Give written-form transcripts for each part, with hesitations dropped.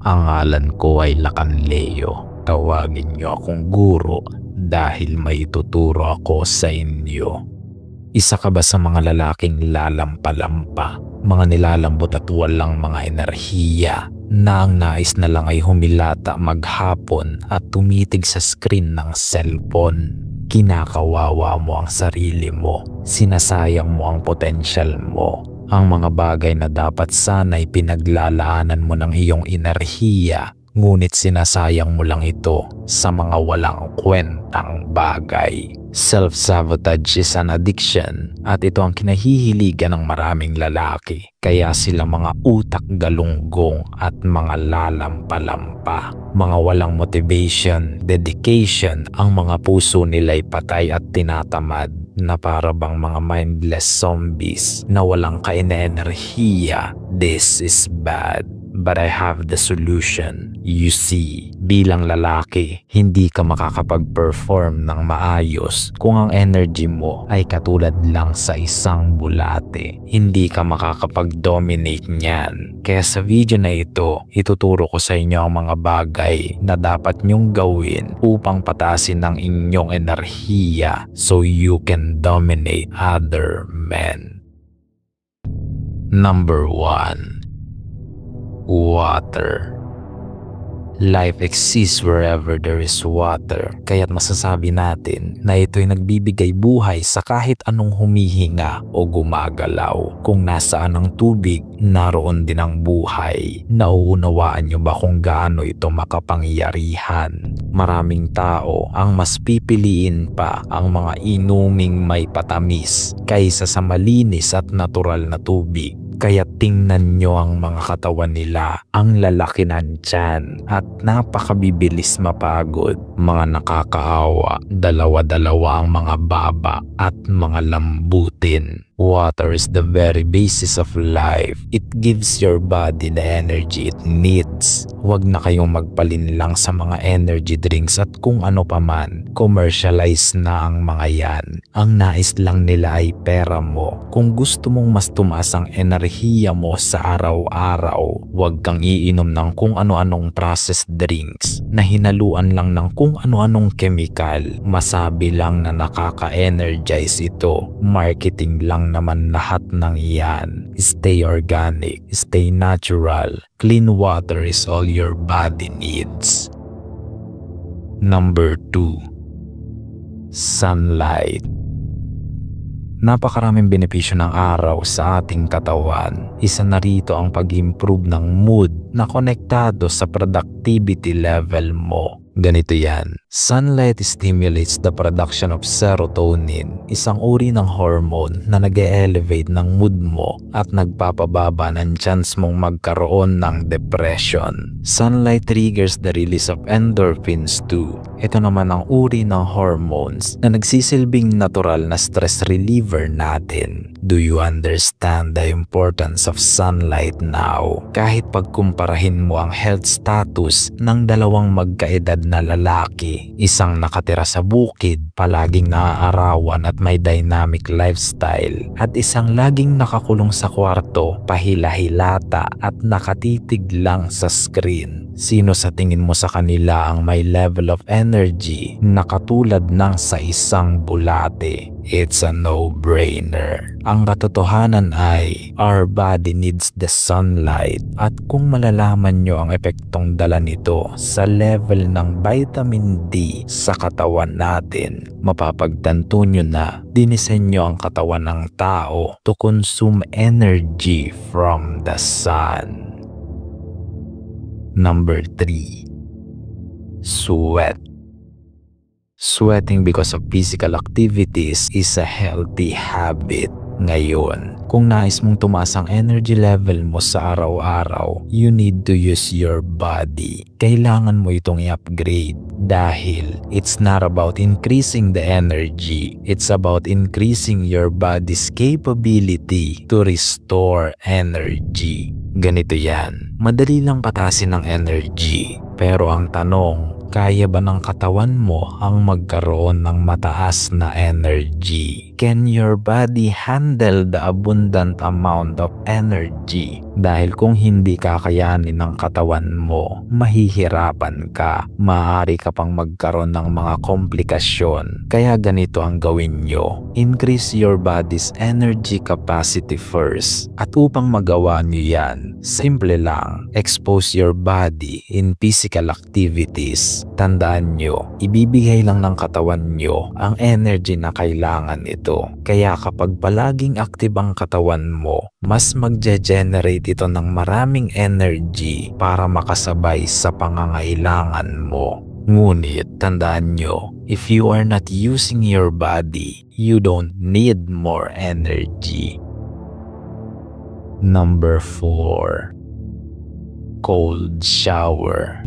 Ang ngalan ko ay Lacan Leo. Tawagin niyo akong guro dahil may tuturo ako sa inyo. Isa ka ba sa mga lalaking lalampa-lampa, mga nilalambot at walang mga enerhiya na ang nais na lang ay humilata maghapon at tumitig sa screen ng cellphone? Kinakawawa mo ang sarili mo, sinasayang mo ang potensyal mo. Ang mga bagay na dapat sana'y pinaglalaanan mo ng iyong enerhiya, ngunit sinasayang mo lang ito sa mga walang kwentang bagay. Self-sabotage is an addiction at ito ang kinahihiligan ng maraming lalaki. Kaya sila mga utak galunggong at mga lalampa-lampa. Mga walang motivation, dedication, ang mga puso nila'y patay at tinatamad na para bang mga mindless zombies na walang kaenerhiya. This is bad. But I have the solution. You see, bilang lalaki, hindi ka makakapag-perform ng maayos kung ang energy mo ay katulad lang sa isang bulate. Hindi ka makakapag-dominate niyan. Kaya sa video na ito, ituturo ko sa inyo ang mga bagay na dapat nyong gawin upang patasin ang inyong enerhiya so you can dominate other men. Number 1. Water. Life exists wherever there is water, kaya't masasabi natin na ito'y nagbibigay buhay sa kahit anong humihinga o gumagalaw. Kung nasaan ang tubig, naroon din ang buhay. Nauunawaan niyo ba kung gaano ito makapangyarihan? Maraming tao ang mas pipiliin pa ang mga inuming may patamis kaysa sa malinis at natural na tubig. Kaya tingnan nyo ang mga katawan nila, ang lalaki ng tiyan at napakabibilis mapagod. Mga nakakaawa, dalawa-dalawa ang mga baba at mga lambutin. Water is the very basis of life. It gives your body the energy it needs. Huwag na kayong magpalin lang sa mga energy drinks at kung ano pa man. Commercialize na ang mga yan. Ang nais lang nila ay pera mo. Kung gusto mong mas tumaas ang enerhiya mo sa araw-araw, huwag kang iinom ng kung ano-anong processed drinks na hinaluan lang ng kung ano-anong chemical. Masabi lang na nakaka-energize ito. Marketing lang naman lahat ng iyan. Stay organic, stay natural. Clean water is all your body needs. Number 2. Sunlight. Napakaraming benepisyo ng araw sa ating katawan. Isa na rito ang pag-improve ng mood na konektado sa productivity level mo. Ganito yan. Sunlight stimulates the production of serotonin, isang uri ng hormone na nag-elevate ng mood mo at nagpapababa ng chance mong magkaroon ng depression. Sunlight triggers the release of endorphins too. Ito naman ang uri ng hormones na nagsisilbing natural na stress reliever natin. Do you understand the importance of sunlight now? Kahit pagkumparahin mo ang health status ng dalawang magkaedad na lalaki, isang nakatira sa bukid, palaging naaarawan at may dynamic lifestyle, at isang laging nakakulong sa kwarto, pahila-hilata at nakatitig lang sa screen. Sino sa tingin mo sa kanila ang may level of energy na katulad ng sa isang bulate? It's a no-brainer. Ang katotohanan ay our body needs the sunlight, at kung malalaman nyo ang epektong dala nito sa level ng vitamin D sa katawan natin, mapapagtanto nyo na dinisenyo ang katawan ng tao to consume energy from the sun. Number 3. Sweat. Sweating because of physical activities is a healthy habit. Ngayon, kung nais mong tumaas ang energy level mo sa araw-araw, you need to use your body. Kailangan mo itong i-upgrade dahil it's not about increasing the energy. It's about increasing your body's capability to restore energy. Ganito yan. Madali lang patasin ng energy. Pero ang tanong, kaya ba ng katawan mo ang magkaroon ng mataas na energy? Can your body handle the abundant amount of energy? Dahil kung hindi kakayanin ng katawan mo, mahihirapan ka. Maaari ka pang magkaroon ng mga komplikasyon. Kaya ganito ang gawin nyo. Increase your body's energy capacity first. At upang magawa nyo yan, simple lang. Expose your body in physical activities. Tandaan nyo, ibibigay lang ng katawan nyo ang energy na kailangan ito. Kaya kapag palaging active ang katawan mo, mas magge-generate ito ng maraming energy para makasabay sa pangangailangan mo. Ngunit tandaan nyo, if you are not using your body, you don't need more energy. Number 4. Cold shower.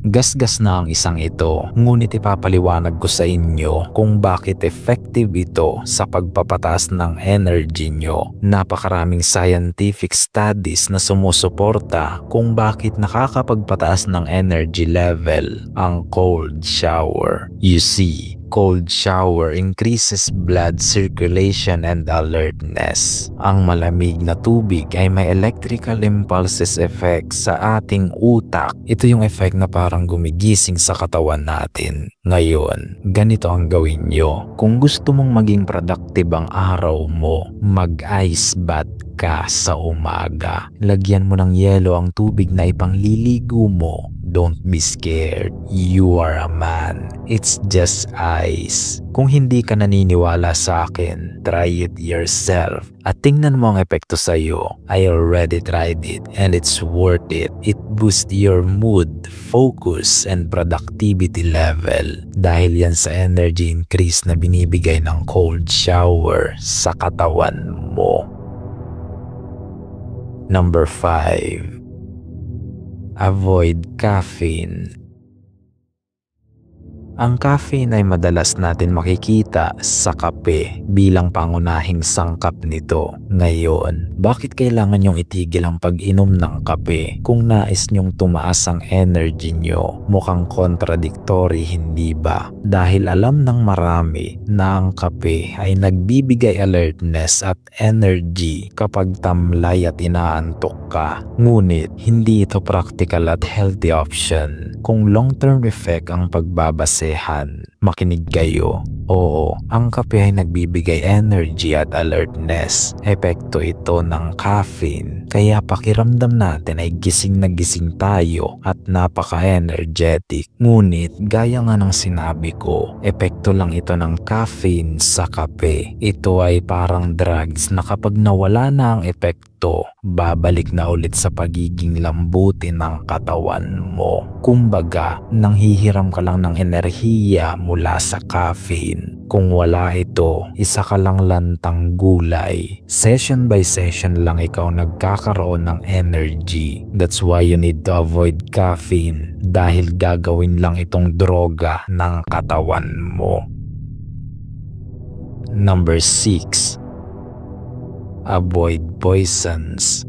Gasgas na ang isang ito, ngunit ipapaliwanag ko sa inyo kung bakit effective ito sa pagpapataas ng energy nyo. Napakaraming scientific studies na sumusuporta kung bakit nakakapagpataas ng energy level ang cold shower. You see, cold shower increases blood circulation and alertness. Ang malamig na tubig ay may electrical impulses effect sa ating utak. Ito yung effect na parang gumigising sa katawan natin. Ngayon, ganito ang gawin nyo. Kung gusto mong maging productive ang araw mo, mag-ice bath ka sa umaga. Lagyan mo ng yelo ang tubig na ipangliligo mo. Don't be scared. You are a man. It's just ice. Kung hindi ka naniniwala sa akin, try it yourself. At tingnan mo ang epekto sa'yo. I already tried it and it's worth it. It boosts your mood, focus, and productivity level. Dahil yan sa energy increase na binibigay ng cold shower sa katawan mo. Number 5. Avoid caffeine. Ang caffeine ay madalas natin makikita sa kape bilang pangunahing sangkap nito. Ngayon, bakit kailangan nyong itigil ang pag-inom ng kape kung nais nyong tumaas ang energy nyo? Mukhang contradictory, hindi ba? Dahil alam ng marami na ang kape ay nagbibigay alertness at energy kapag tamlay at inaantok ka. Ngunit, hindi ito practical at healthy option. Kung long-term effect ang pagbabase, makinig kayo. Oo, ang kape ay nagbibigay energy at alertness. Epekto ito ng caffeine. Kaya pakiramdam natin ay gising na gising tayo at napaka-energetic. Ngunit gaya nga ng sinabi ko, epekto lang ito ng caffeine sa kape. Ito ay parang drugs na kapag nawala na ang epekto, babalik na ulit sa pagiging lambuti ng katawan mo. Kumbaga, nanghihiram ka lang ng enerhiya mula sa caffeine. Kung wala ito, isa ka lang lantang gulay. Session by session lang ikaw nagkakaroon ng energy. That's why you need to avoid caffeine dahil gagawin lang itong droga ng katawan mo. Number 6. Avoid poisons.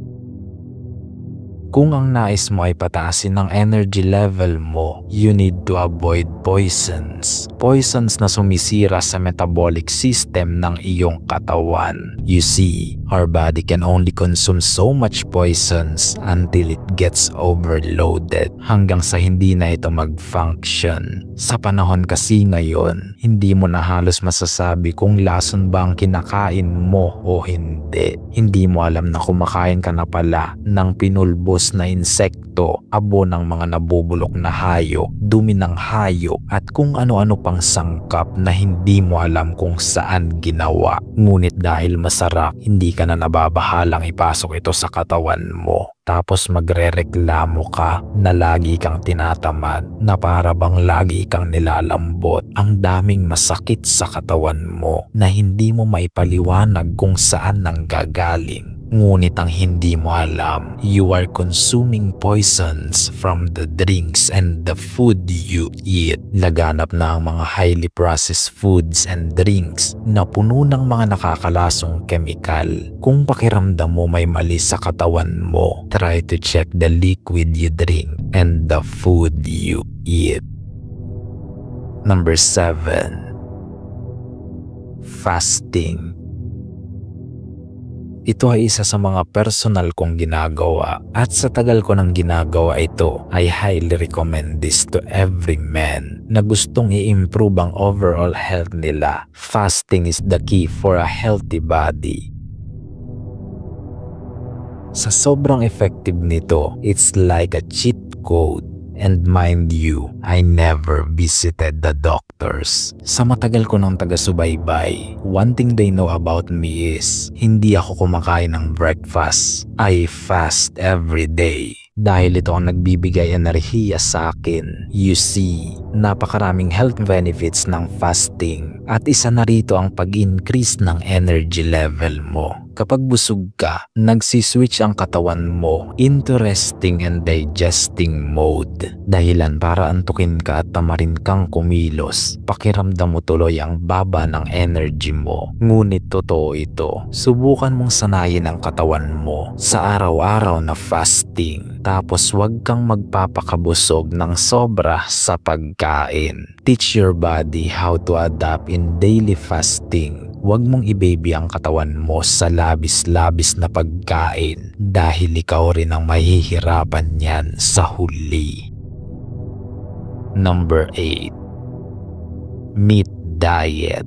Kung ang nais mo ay pataasin ng energy level mo, you need to avoid poisons. Poisons na sumisira sa metabolic system ng iyong katawan. You see, our body can only consume so much poisons until it gets overloaded, hanggang sa hindi na ito mag-function. Sa panahon kasi ngayon, hindi mo na halos masasabi kung lason ba ang kinakain mo o hindi. Hindi mo alam na kumakain ka na pala ng pinulbos na insekto, abo ng mga nabubulok na hayop, dumi ng hayop, at kung ano-ano pang sangkap na hindi mo alam kung saan ginawa. Ngunit dahil masarap, hindi ka na nababahalang ipasok ito sa katawan mo. Tapos magrereklamo ka na lagi kang tinatamad, na para bang lagi kang nilalambot. Ang daming masakit sa katawan mo na hindi mo maipaliwanag kung saan nanggagaling. Ngunit ang hindi mo alam, you are consuming poisons from the drinks and the food you eat. Laganap na ang mga highly processed foods and drinks na puno ng mga nakakalasong kemikal. Kung pakiramdam mo may mali sa katawan mo, try to check the liquid you drink and the food you eat. Number 7. fasting. Ito ay isa sa mga personal kong ginagawa at sa tagal ko ng ginagawa ito, I highly recommend this to every man na gustong i-improve ang overall health nila. Fasting is the key for a healthy body. Sa sobrang effective nito, it's like a cheat code. And mind you, I never visited the doctors. Sa matagal ko ng taga-subaybay, one thing they know about me is, hindi ako kumakain ng breakfast. I fast every day. Dahil ito ang nagbibigay enerhiya sa akin. You see, napakaraming health benefits ng fasting at isa na rito ang pag-increase ng energy level mo. Kapag busog ka, nagsiswitch ang katawan mo into resting and digesting mode. Dahilan para antukin ka at tamarin kang kumilos. Pakiramdam mo tuloy ang baba ng energy mo. Ngunit totoo ito. Subukan mong sanayin ang katawan mo sa araw-araw na fasting. Tapos huwag kang magpapakabusog ng sobra sa pagkain. Teach your body how to adapt in daily fasting. Huwag mong i-baby ang katawan mo sa labis-labis na pagkain dahil ikaw rin ang mahihirapan niyan sa huli. Number 8. Meat diet.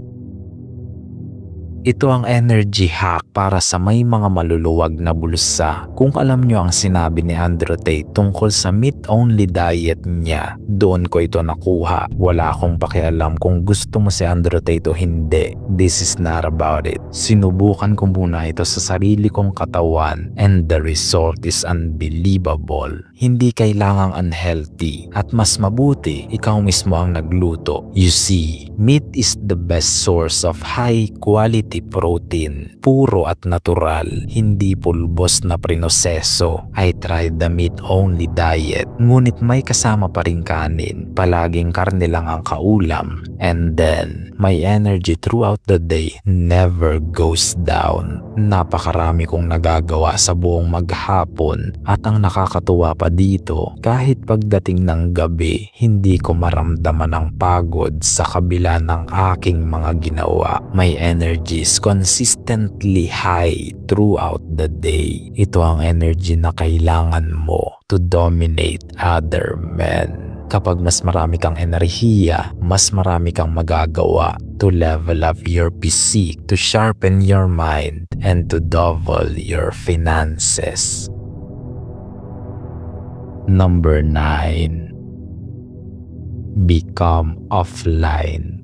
Ito ang energy hack para sa may mga maluluwag na bulsa. Kung alam nyo ang sinabi ni Andrew Tate tungkol sa meat-only diet niya, doon ko ito nakuha. Wala akong pakialam kung gusto mo si Andrew Tate o hindi. This is not about it. Sinubukan ko muna ito sa sarili kong katawan and the result is unbelievable. Hindi kailangang unhealthy at mas mabuti ikaw mismo ang nagluto. You see, meat is the best source of high quality protein, puro at natural, hindi pulbos na prinoseso. I tried the meat-only diet, ngunit may kasama pa ring kanin. Palaging karne lang ang kaulam. And then, my energy throughout the day never goes down. Napakarami kong nagagawa sa buong maghapon at ang nakakatuwa pa dito, kahit pagdating ng gabi, hindi ko maramdaman ang pagod sa kabila ng aking mga ginawa. My energy is consistently high throughout the day. Ito ang energy na kailangan mo to dominate other men. Kapag mas marami kang enerhiya, mas marami kang magagawa to level up your physique, to sharpen your mind, and to double your finances. Number 9. Become offline.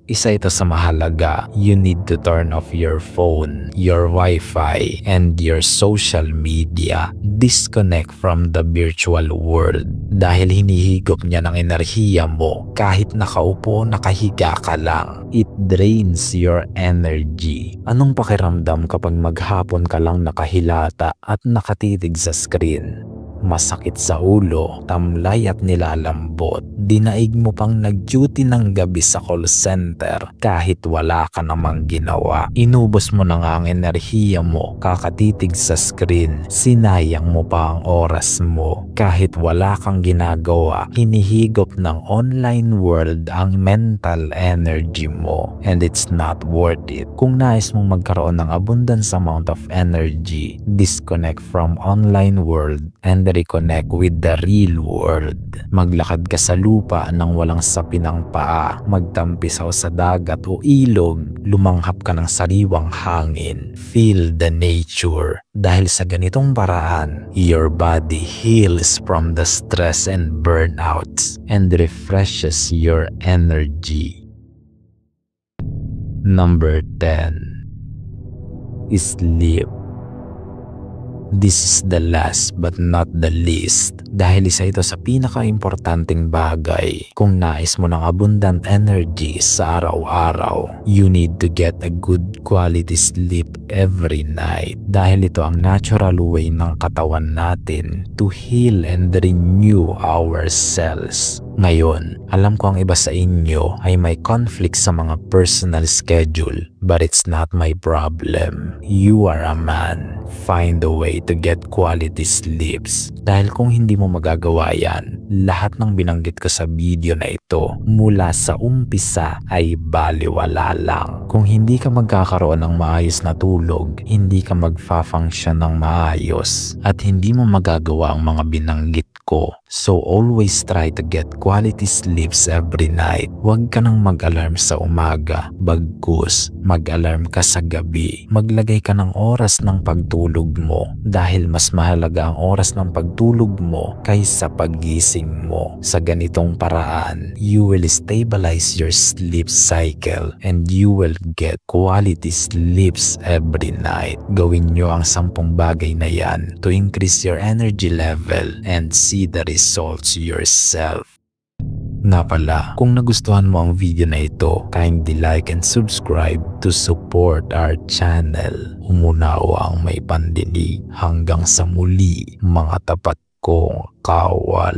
Isa ito sa mahalaga. You need to turn off your phone, your Wi-Fi, and your social media. Disconnect from the virtual world dahil hinihigop niya ng enerhiya mo kahit nakaupo, nakahiga ka lang. It drains your energy. Anong pakiramdam kapag maghapon ka lang nakahilata at nakatitig sa screen? Masakit sa ulo, tamlay at nilalambot. Dinaig mo pang nag-duty ng gabi sa call center kahit wala ka namang ginawa. Inubos mo na nga ang enerhiya mo kakatitig sa screen. Sinayang mo pa ang oras mo kahit wala kang ginagawa. Hinihigop ng online world ang mental energy mo and it's not worth it. Kung nais mong magkaroon ng abundance amount of energy, disconnect from online world and reconnect with the real world. Maglakad ka sa lupa nang walang sapin ng paa, magtampisaw sa dagat o ilog, lumanghap ka ng sariwang hangin. Feel the nature. Dahil sa ganitong paraan, your body heals from the stress and burnouts and refreshes your energy. Number 10. Sleep. This is the last but not the least dahil isa ito sa pinaka-importanting bagay kung nais mo ng abundant energy sa araw-araw. You need to get a good quality sleep every night dahil ito ang natural way ng katawan natin to heal and renew our cells. Ngayon, alam ko ang iba sa inyo ay may conflict sa mga personal schedule, but it's not my problem. You are a man. Find a way to get quality sleeps. Dahil kung hindi mo magagawa yan, lahat ng binanggit ko sa video na ito mula sa umpisa ay baliwala lang. Kung hindi ka magkakaroon ng maayos na tulog, hindi ka magfa-function ng maayos at hindi mo magagawa ang mga binanggit ko. So always try to get quality sleeps every night. Huwag ka nang mag-alarm sa umaga, bagkus mag-alarm ka sa gabi. Maglagay ka ng oras ng pagtulog mo dahil mas mahalaga ang oras ng pagtulog mo kaysa paggising mo. Sa ganitong paraan, you will stabilize your sleep cycle and you will get quality sleeps every night. Gawin nyo ang 10 bagay na yan to increase your energy level and see the results yourself. Nga pala, kung nagustuhan mo ang video na ito, kindly like and subscribe to support our channel. Umunawa ang may pandinig. Hanggang sa muli, mga tapat kong kawal.